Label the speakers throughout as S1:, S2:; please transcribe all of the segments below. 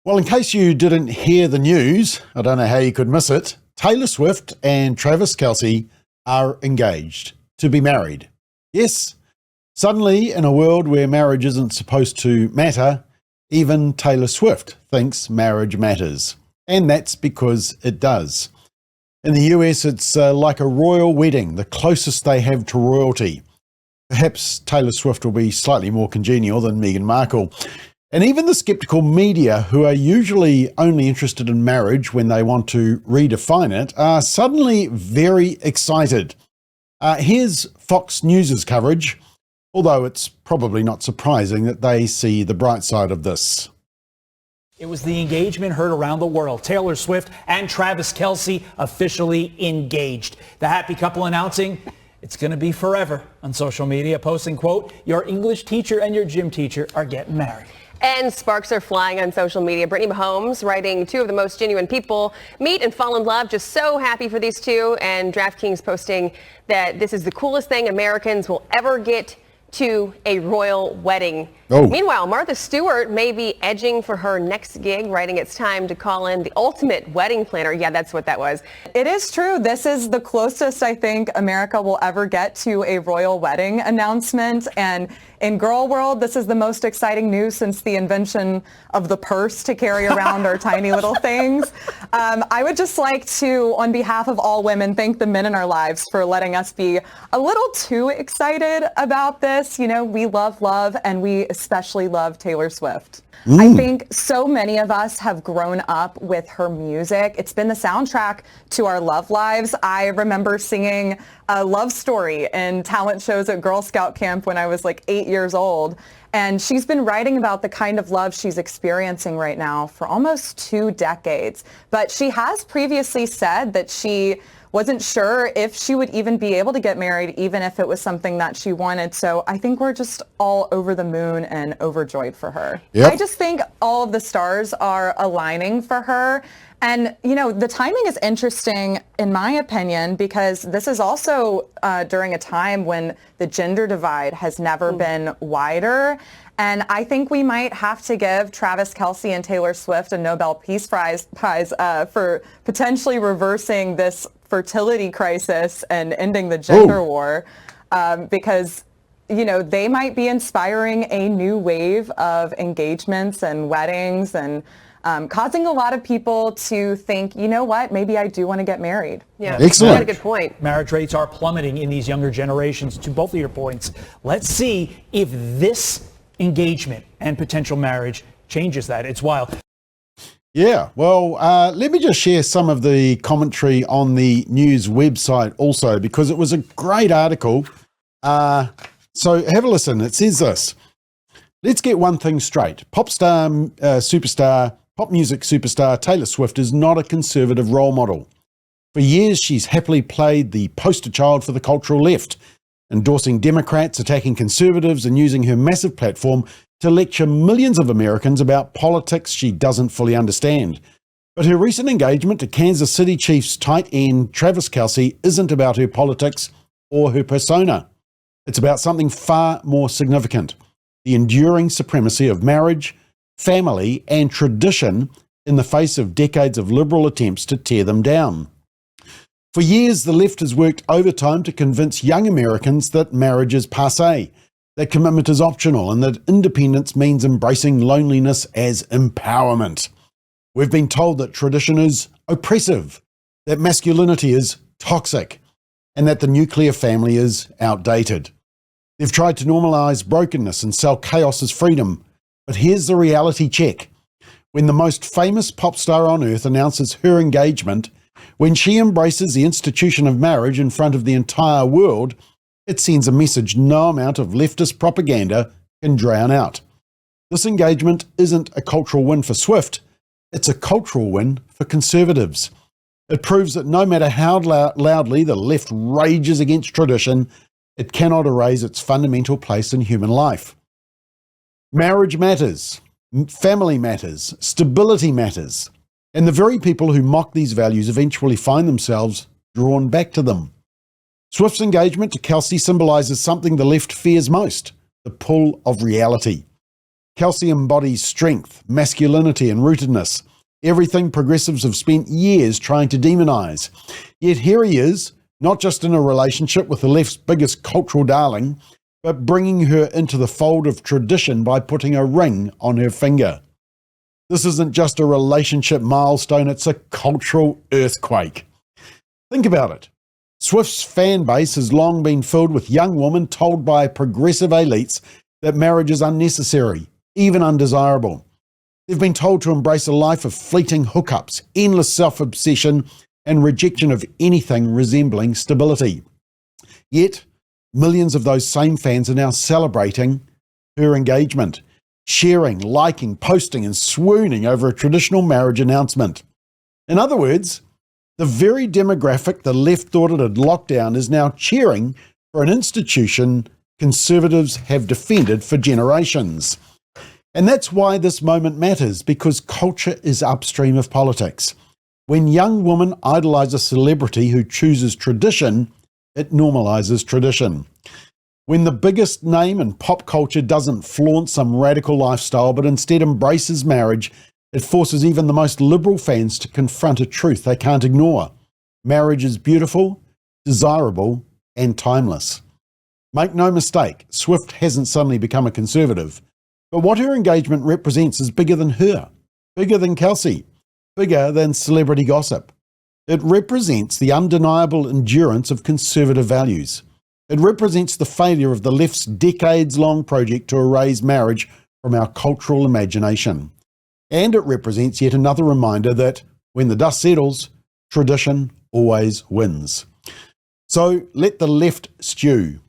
S1: Well, in case you didn't hear the news, I don't know how you could miss it, Taylor Swift and Travis Kelce are engaged to be married. Yes, suddenly in a world where marriage isn't supposed to matter, even Taylor Swift thinks marriage matters. And that's because it does. In the US, it's like a royal wedding, the closest they have to royalty. Perhaps Taylor Swift will be slightly more congenial than Meghan Markle. And even the skeptical media, who are usually only interested in marriage when they want to redefine it, are suddenly very excited. Here's Fox News' coverage, although it's probably not surprising that they see the bright side of this.
S2: It was the engagement heard around the world. Taylor Swift and Travis Kelce officially engaged. The happy couple announcing it's going to be forever on social media, posting, quote, "Your English teacher and your gym teacher are getting married."
S3: And sparks are flying on social media. Brittany Mahomes writing, "Two of the most genuine people meet and fall in love. Just so happy for these two." And DraftKings posting that this is the coolest thing Americans will ever get to a royal wedding.
S1: Oh.
S3: Meanwhile, Martha Stewart may be edging for her next gig, writing it's time to call in the ultimate wedding planner. Yeah, that's what that was.
S4: It is true. This is the closest I think America will ever get to a royal wedding announcement. And in girl world, this is the most exciting news since the invention of the purse to carry around our tiny little things. I would just like to, on behalf of all women, thank the men in our lives for letting us be a little too excited about this. You know, we love love, and we especially love Taylor Swift. I think so many of us have grown up with her music. It's been the soundtrack to our love lives. I remember singing a love story in talent shows at Girl Scout camp when I was like 8 years old. And she's been writing about the kind of love she's experiencing right now for almost 2 decades. But she has previously said that she wasn't sure if she would even be able to get married, even if it was something that she wanted. So I think we're just all over the moon and overjoyed for her.
S1: Yep.
S4: I just think all of the stars are aligning for her. And, you know, the timing is interesting, in my opinion, because this is also during a time when the gender divide has never been wider. And I think we might have to give Travis Kelce and Taylor Swift a Nobel Peace Prize for potentially reversing this fertility crisis and ending the gender war, because, you know, they might be inspiring a new wave of engagements and weddings and causing a lot of people to think, you know what, maybe I do want to get married.
S3: Yeah,
S1: excellent.
S3: That's a good point.
S2: Marriage rates are plummeting in these younger generations, to both of your points. Let's see if this engagement and potential marriage changes that. It's wild.
S1: Yeah, well, let me just share some of the commentary on the news website also, because it was a great article. So have a listen. It says this: let's get one thing straight. Pop music superstar Taylor Swift is not a conservative role model. For years, she's happily played the poster child for the cultural left, endorsing Democrats, attacking conservatives, and using her massive platform to lecture millions of Americans about politics she doesn't fully understand. But her recent engagement to Kansas City Chiefs tight end Travis Kelce isn't about her politics or her persona. It's about something far more significant: the enduring supremacy of marriage, family, and tradition in the face of decades of liberal attempts to tear them down. For years, the left has worked overtime to convince young Americans that marriage is passé, that commitment is optional, and that independence means embracing loneliness as empowerment. We've been told that tradition is oppressive, that masculinity is toxic, and that the nuclear family is outdated. They've tried to normalize brokenness and sell chaos as freedom. But here's the reality check. When the most famous pop star on earth announces her engagement, when she embraces the institution of marriage in front of the entire world, it sends a message no amount of leftist propaganda can drown out. This engagement isn't a cultural win for Swift, it's a cultural win for conservatives. It proves that no matter how loudly the left rages against tradition, it cannot erase its fundamental place in human life. Marriage matters, family matters, stability matters, and the very people who mock these values eventually find themselves drawn back to them. Swift's engagement to Kelce symbolizes something the left fears most: the pull of reality. Kelce embodies strength, masculinity, and rootedness. Everything progressives have spent years trying to demonise. Yet here he is, not just in a relationship with the left's biggest cultural darling, but bringing her into the fold of tradition by putting a ring on her finger. This isn't just a relationship milestone, it's a cultural earthquake. Think about it. Swift's fan base has long been filled with young women told by progressive elites that marriage is unnecessary, even undesirable. They've been told to embrace a life of fleeting hookups, endless self-obsession, and rejection of anything resembling stability. Yet, millions of those same fans are now celebrating her engagement, sharing, liking, posting, and swooning over a traditional marriage announcement. In other words, the very demographic the left thought it had locked down is now cheering for an institution conservatives have defended for generations. And that's why this moment matters, because culture is upstream of politics. When young women idolize a celebrity who chooses tradition, it normalizes tradition. When the biggest name in pop culture doesn't flaunt some radical lifestyle, but instead embraces marriage, it forces even the most liberal fans to confront a truth they can't ignore. Marriage is beautiful, desirable, and timeless. Make no mistake, Swift hasn't suddenly become a conservative. But what her engagement represents is bigger than her, bigger than Kelce, bigger than celebrity gossip. It represents the undeniable endurance of conservative values. It represents the failure of the left's decades-long project to erase marriage from our cultural imagination. And it represents yet another reminder that when the dust settles, tradition always wins. So let the left stew.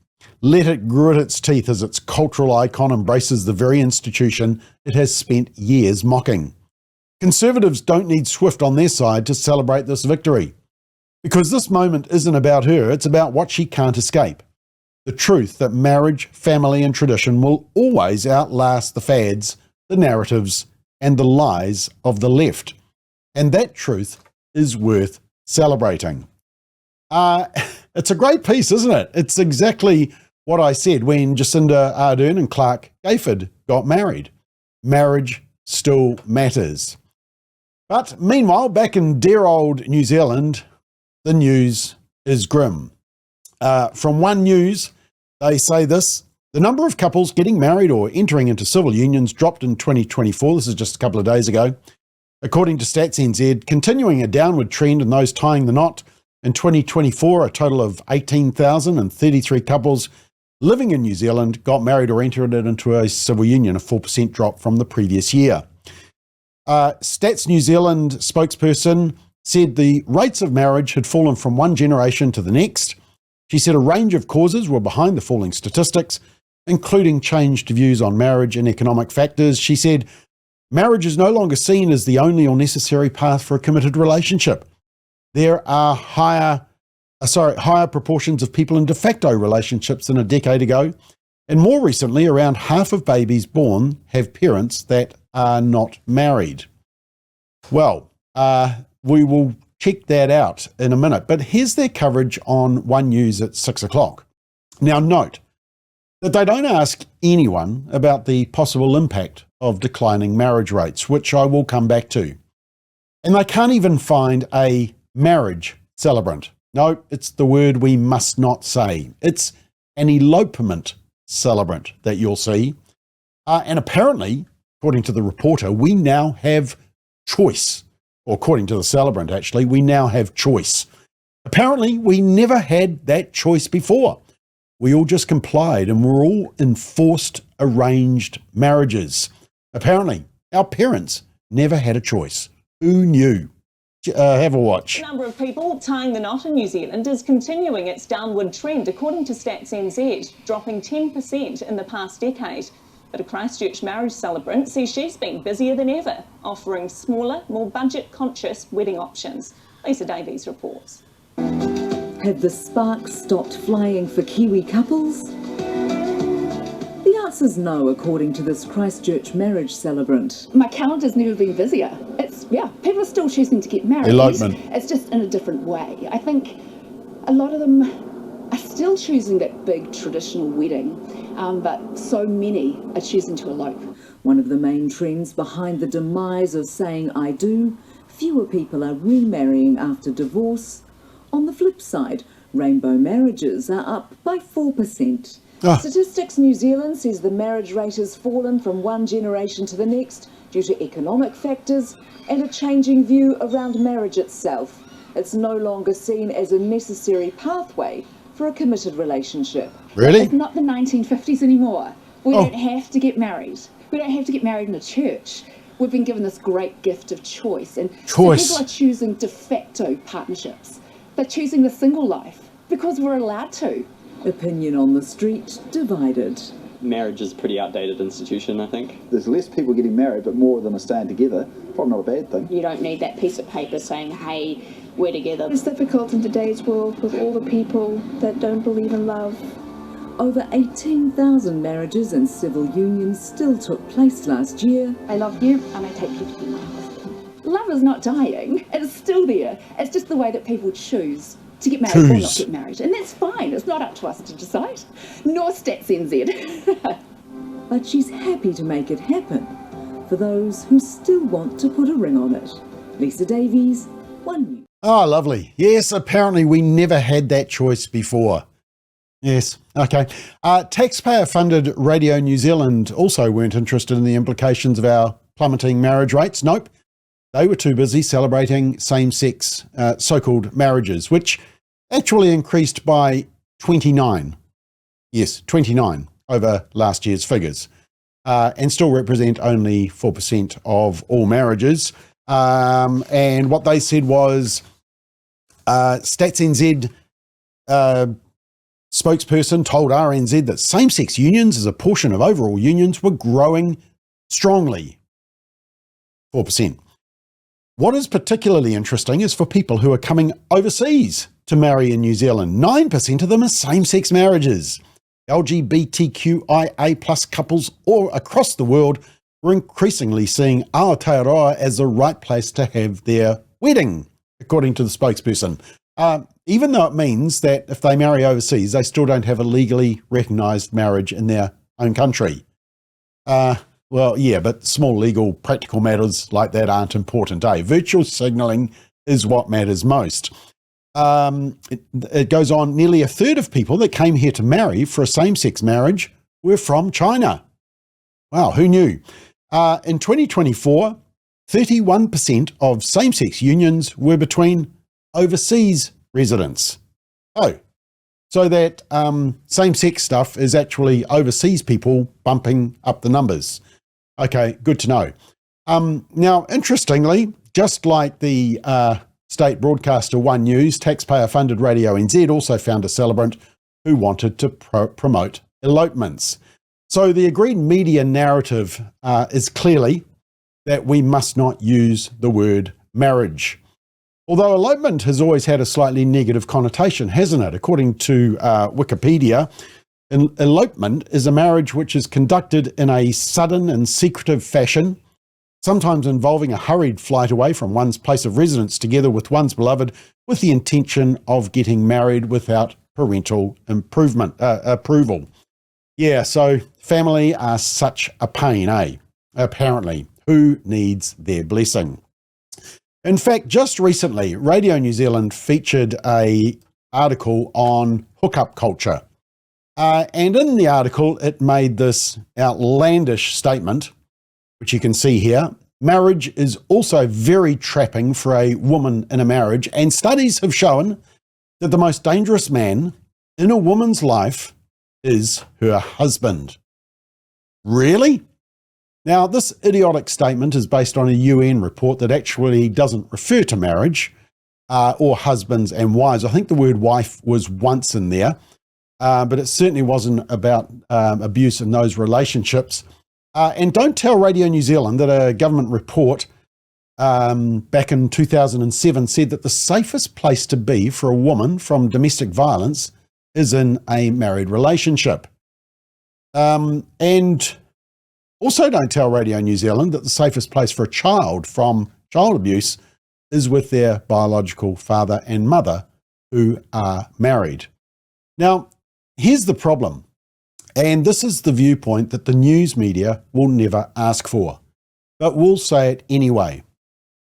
S1: Let it grit its teeth as its cultural icon embraces the very institution it has spent years mocking. Conservatives don't need Swift on their side to celebrate this victory. Because this moment isn't about her, it's about what she can't escape. The truth that marriage, family, and tradition will always outlast the fads, the narratives, and the lies of the left. And that truth is worth celebrating. It's a great piece, isn't it? It's exactly what I said when Jacinda Ardern and Clark Gayford got married. Marriage still matters. But meanwhile, back in dear old New Zealand, the news is grim. From One News, they say this: the number of couples getting married or entering into civil unions dropped in 2024. This is just a couple of days ago. According to Stats NZ, continuing a downward trend in those tying the knot. In 2024, a total of 18,033 couples living in New Zealand got married or entered into a civil union, a 4% drop from the previous year. Stats New Zealand spokesperson said the rates of marriage had fallen from one generation to the next. She said a range of causes were behind the falling statistics, including changed views on marriage and economic factors. She said marriage is no longer seen as the only or necessary path for a committed relationship. There are higher proportions of people in de facto relationships than a decade ago. And more recently, around half of babies born have parents that are not married. Well, we will check that out in a minute. But here's their coverage on One News at 6 o'clock. Now note that they don't ask anyone about the possible impact of declining marriage rates, which I will come back to. And they can't even find a marriage celebrant. No, it's the word we must not say. It's an elopement celebrant that you'll see. And apparently, according to the reporter, we now have choice. Or according to the celebrant, actually, we now have choice. Apparently, we never had that choice before. We all just complied and we're all in forced arranged marriages. Apparently, our parents never had a choice. Who knew? Have a watch.
S5: The number of people tying the knot in New Zealand is continuing its downward trend, according to Stats NZ, dropping 10% in the past decade. But a Christchurch marriage celebrant says she's been busier than ever, offering smaller, more budget-conscious wedding options. Lisa Davies reports.
S6: Have the sparks stopped flying for Kiwi couples? The answer's no, according to this Christchurch marriage celebrant.
S7: My calendar's never been busier. People are still choosing to get married.
S1: Elopement.
S7: It's just in a different way. I think a lot of them are still choosing that big traditional wedding, but so many are choosing to elope.
S6: One of the main trends behind the demise of saying I do, fewer people are remarrying after divorce. On the flip side, rainbow marriages are up by 4%. Statistics New Zealand says the marriage rate has fallen from one generation to the next due to economic factors and a changing view around marriage itself. It's no longer seen as a necessary pathway for a committed relationship.
S1: Really?
S7: It's not the 1950s anymore. We don't have to get married. We don't have to get married in a church. We've been given this great gift of choice. And so people are choosing de facto partnerships. They're choosing the single life because we're allowed to.
S6: Opinion on the street divided.
S8: Marriage is a pretty outdated institution, I think.
S9: There's less people getting married, but more of them are staying together. Probably not a bad thing.
S10: You don't need that piece of paper saying, hey, we're together.
S11: It's difficult in today's world with all the people that don't believe in love.
S6: Over 18,000 marriages and civil unions still took place last year.
S7: I love you and I take you to be my husband. Love is not dying. It's still there. It's just the way that people choose to get married or not get married. And that's fine. It's not up to us to decide. Nor Stats NZ.
S6: But she's happy to make it happen for those who still want to put a ring on it. Lisa Davies, One News.
S1: Oh, lovely. Yes, apparently we never had that choice before. Yes, okay. Taxpayer-funded Radio New Zealand also weren't interested in the implications of our plummeting marriage rates. Nope. They were too busy celebrating same-sex so-called marriages, which actually increased by 29. Yes, 29 over last year's figures, and still represent only 4% of all marriages. And what they said was Stats NZ spokesperson told RNZ that same-sex unions as a portion of overall unions were growing strongly, 4%. What is particularly interesting is for people who are coming overseas to marry in New Zealand. 9% of them are same-sex marriages. LGBTQIA plus couples all across the world were increasingly seeing Aotearoa as the right place to have their wedding, according to the spokesperson. Even though it means that if they marry overseas, they still don't have a legally recognised marriage in their own country. Well, yeah, but small legal practical matters like that aren't important, eh? Virtual signalling is what matters most. It goes on, nearly a third of people that came here to marry for a same-sex marriage were from China. Wow, who knew? In 2024, 31% of same-sex unions were between overseas residents. Oh, so that same-sex stuff is actually overseas people bumping up the numbers. Okay, good to know. Now, interestingly, just like the state broadcaster One News, taxpayer-funded Radio NZ also found a celebrant who wanted to promote elopements. So the agreed media narrative is clearly that we must not use the word marriage. Although elopement has always had a slightly negative connotation, hasn't it? According to Wikipedia, elopement is a marriage which is conducted in a sudden and secretive fashion, sometimes involving a hurried flight away from one's place of residence together with one's beloved with the intention of getting married without parental approval. Yeah, so family are such a pain, eh? Apparently. Who needs their blessing? In fact, just recently, Radio New Zealand featured an article on hookup culture. And in the article, it made this outlandish statement, which you can see here. Marriage is also very trapping for a woman in a marriage, and studies have shown that the most dangerous man in a woman's life is her husband. Really? Now, this idiotic statement is based on a UN report that actually doesn't refer to marriage or husbands and wives. I think the word wife was once in there, but it certainly wasn't about abuse in those relationships. And don't tell Radio New Zealand that a government report back in 2007 said that the safest place to be for a woman from domestic violence is in a married relationship. And also don't tell Radio New Zealand that the safest place for a child from child abuse is with their biological father and mother who are married. Now, here's the problem, and this is the viewpoint that the news media will never ask for, but we'll say it anyway.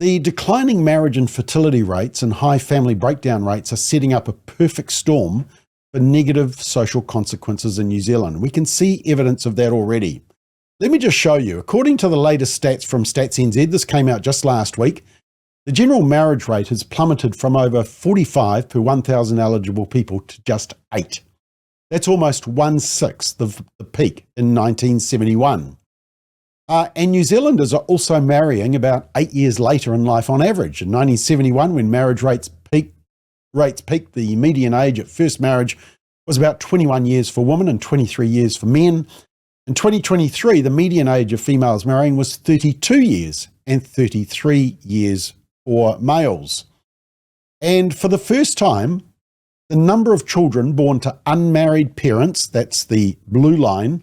S1: The declining marriage and fertility rates and high family breakdown rates are setting up a perfect storm for negative social consequences in New Zealand. We can see evidence of that already. Let me just show you. According to the latest stats from Stats NZ, this came out just last week, the general marriage rate has plummeted from over 45 per 1,000 eligible people to just 8. That's almost 1/6 of the peak in 1971. And New Zealanders are also marrying about 8 years later in life on average. In 1971, when marriage rates peaked, the median age at first marriage was about 21 years for women and 23 years for men. In 2023, the median age of females marrying was 32 years and 33 years for males. And for the first time, the number of children born to unmarried parents, that's the blue line,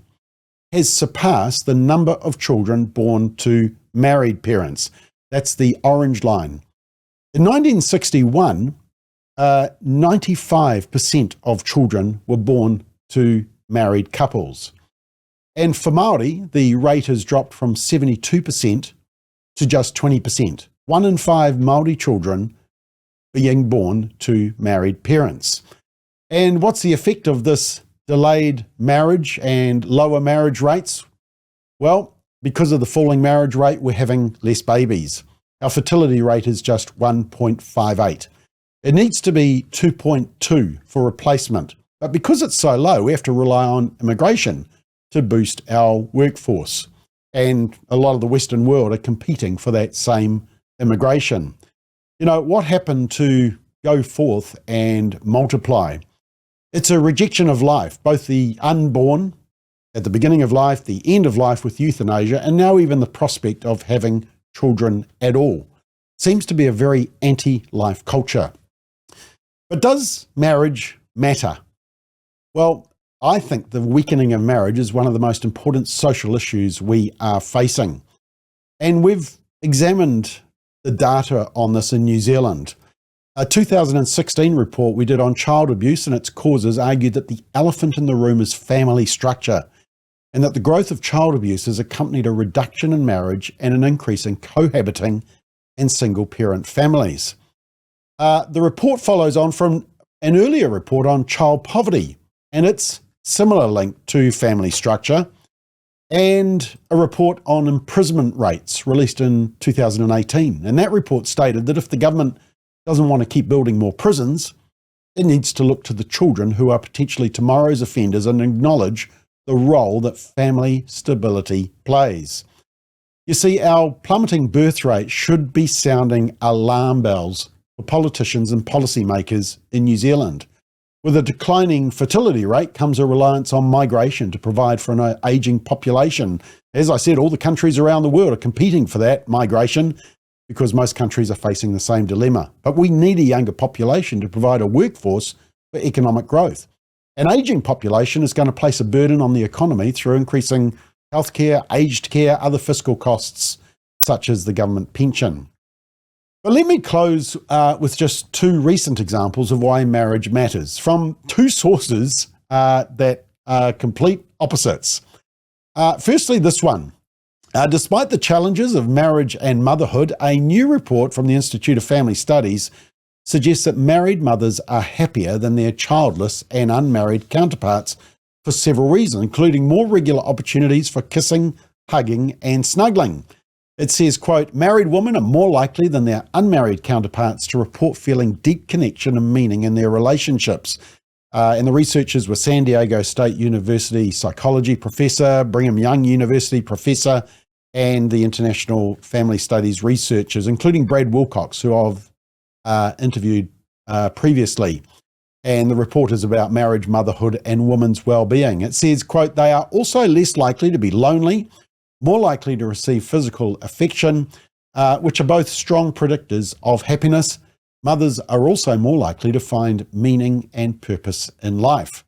S1: has surpassed the number of children born to married parents. That's the orange line. In 1961, 95% of children were born to married couples. And for Māori, the rate has dropped from 72% to just 20%. 1 in 5 Māori children being born to married parents. And what's the effect of this delayed marriage and lower marriage rates? Well, because of the falling marriage rate, we're having less babies. Our fertility rate is just 1.58. It needs to be 2.2 for replacement. But because it's so low, we have to rely on immigration to boost our workforce. And a lot of the Western world are competing for that same immigration. You know, what happened to go forth and multiply? It's a rejection of life, both the unborn at the beginning of life, the end of life with euthanasia, and now even the prospect of having children at all. Seems to be a very anti-life culture. But does marriage matter? Well, I think the weakening of marriage is one of the most important social issues we are facing. And we've examined the data on this in New Zealand. A 2016 report we did on child abuse and its causes argued that the elephant in the room is family structure, and that the growth of child abuse has accompanied a reduction in marriage and an increase in cohabiting and single-parent families. The report follows on from an earlier report on child poverty and its similar link to family structure, and a report on imprisonment rates released in 2018. And that report stated that if the government doesn't want to keep building more prisons, it needs to look to the children who are potentially tomorrow's offenders and acknowledge the role that family stability plays. You see, our plummeting birth rate should be sounding alarm bells for politicians and policymakers in New Zealand. With a declining fertility rate comes a reliance on migration to provide for an ageing population. As I said, all the countries around the world are competing for that migration because most countries are facing the same dilemma. But we need a younger population to provide a workforce for economic growth. An ageing population is going to place a burden on the economy through increasing healthcare, aged care, other fiscal costs, such as the government pension. But let me close with just 2 recent examples of why marriage matters from 2 sources that are complete opposites. Firstly, this one. Despite the challenges of marriage and motherhood, a new report from the Institute of Family Studies suggests that married mothers are happier than their childless and unmarried counterparts for several reasons, including more regular opportunities for kissing, hugging, and snuggling. It says, quote, married women are more likely than their unmarried counterparts to report feeling deep connection and meaning in their relationships. And the researchers were San Diego State University psychology professor, Brigham Young University professor, and the International Family Studies researchers, including Brad Wilcox, who I've interviewed previously. And the report is about marriage, motherhood, and women's well-being. It says, quote, they are also less likely to be lonely, more likely to receive physical affection, which are both strong predictors of happiness. Mothers are also more likely to find meaning and purpose in life.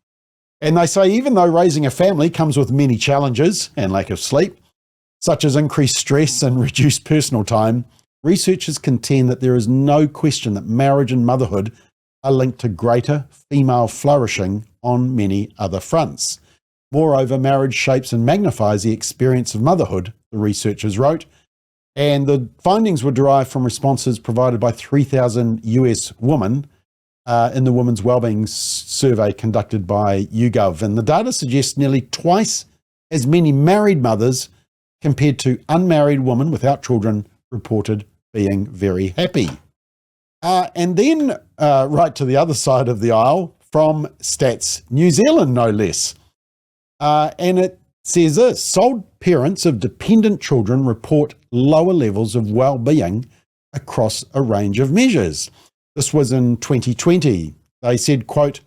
S1: And they say even though raising a family comes with many challenges and lack of sleep, such as increased stress and reduced personal time, researchers contend that there is no question that marriage and motherhood are linked to greater female flourishing on many other fronts. Moreover, marriage shapes and magnifies the experience of motherhood, the researchers wrote, and the findings were derived from responses provided by 3,000 US women in the Women's Wellbeing Survey conducted by YouGov. And the data suggests nearly twice as many married mothers compared to unmarried women without children reported being very happy. And then right to the other side of the aisle from Stats New Zealand, no less. And it says this: sole parents of dependent children report lower levels of well-being across a range of measures. This was in 2020. They said, quote,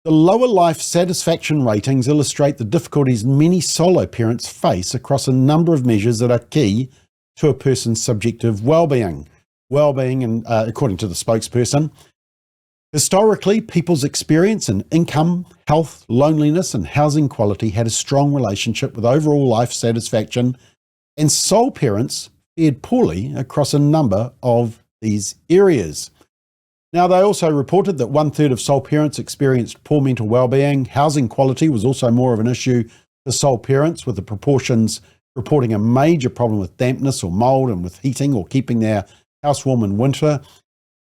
S1: "The lower life satisfaction ratings illustrate the difficulties many solo parents face across a number of measures that are key to a person's subjective well-being." Well-being, and according to the spokesperson, historically, people's experience in income, health, loneliness, and housing quality had a strong relationship with overall life satisfaction, and sole parents fared poorly across a number of these areas. Now, they also reported that 1/3 of sole parents experienced poor mental well-being. Housing quality was also more of an issue for sole parents, with the proportions reporting a major problem with dampness or mold and with heating or keeping their house warm in winter,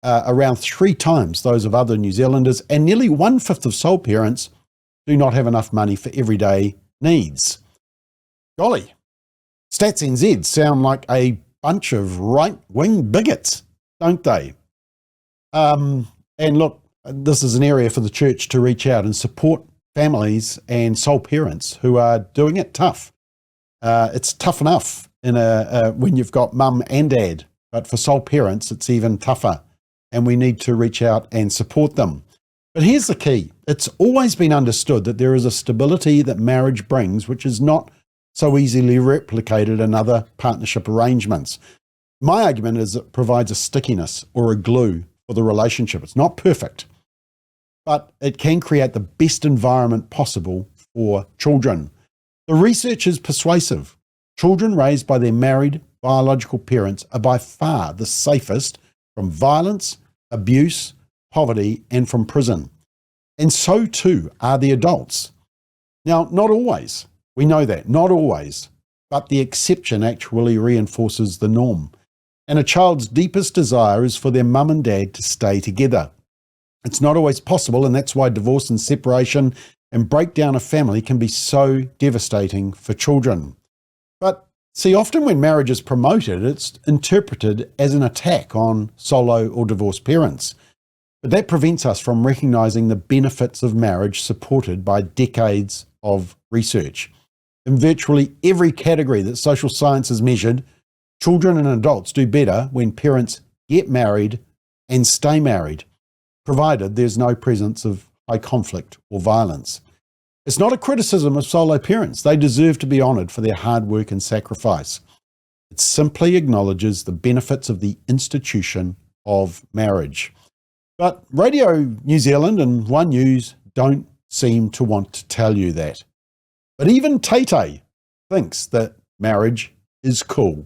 S1: around 3 times those of other New Zealanders, and nearly 1/5 of sole parents do not have enough money for everyday needs. Golly, Stats NZ sound like a bunch of right-wing bigots, don't they? And look, this is an area for the church to reach out and support families and sole parents who are doing it tough. It's tough enough when you've got mum and dad, but for sole parents, it's even tougher, and we need to reach out and support them. But here's the key. It's always been understood that there is a stability that marriage brings, which is not so easily replicated in other partnership arrangements. My argument is it provides a stickiness or a glue for the relationship. It's not perfect, but it can create the best environment possible for children. The research is persuasive. Children raised by their married biological parents are by far the safest from violence, abuse, poverty, and from prison. And so too are the adults. Now, not always. We know that, not always. But the exception actually reinforces the norm. And a child's deepest desire is for their mum and dad to stay together. It's not always possible, and that's why divorce and separation and breakdown of family can be so devastating for children. But see, often when marriage is promoted, it's interpreted as an attack on solo or divorced parents. But that prevents us from recognising the benefits of marriage supported by decades of research. In virtually every category that social science has measured, children and adults do better when parents get married and stay married, provided there's no presence of high conflict or violence. It's not a criticism of solo parents. They deserve to be honoured for their hard work and sacrifice. It simply acknowledges the benefits of the institution of marriage. But Radio New Zealand and One News don't seem to want to tell you that. But even Tay thinks that marriage is cool.